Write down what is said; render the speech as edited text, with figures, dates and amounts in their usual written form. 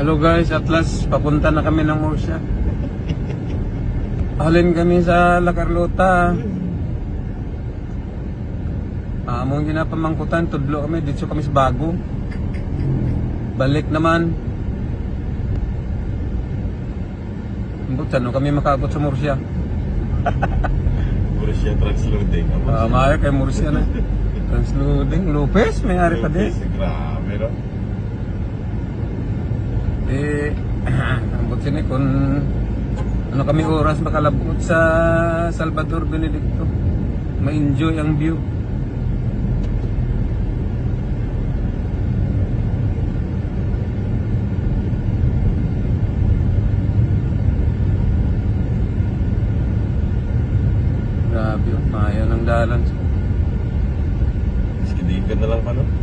Hello guys, at last papunta na kami ng Murcia. Halin kami sa La Carlota. Among ginapamangkutan, tudlo kami, dito kami sa Bago. Balik naman. Saan kami makaabot sa Murcia? Murcia transloading. Maaari kay Murcia na. Transloading. Lopez, may ari pa din. Grabe, no? Ambot sini kung ano kami oras makalabot sa Salvador Benedicto. Ma-enjoy ang view. Grabe, maya ng dalan. Sikidikan na lang ano?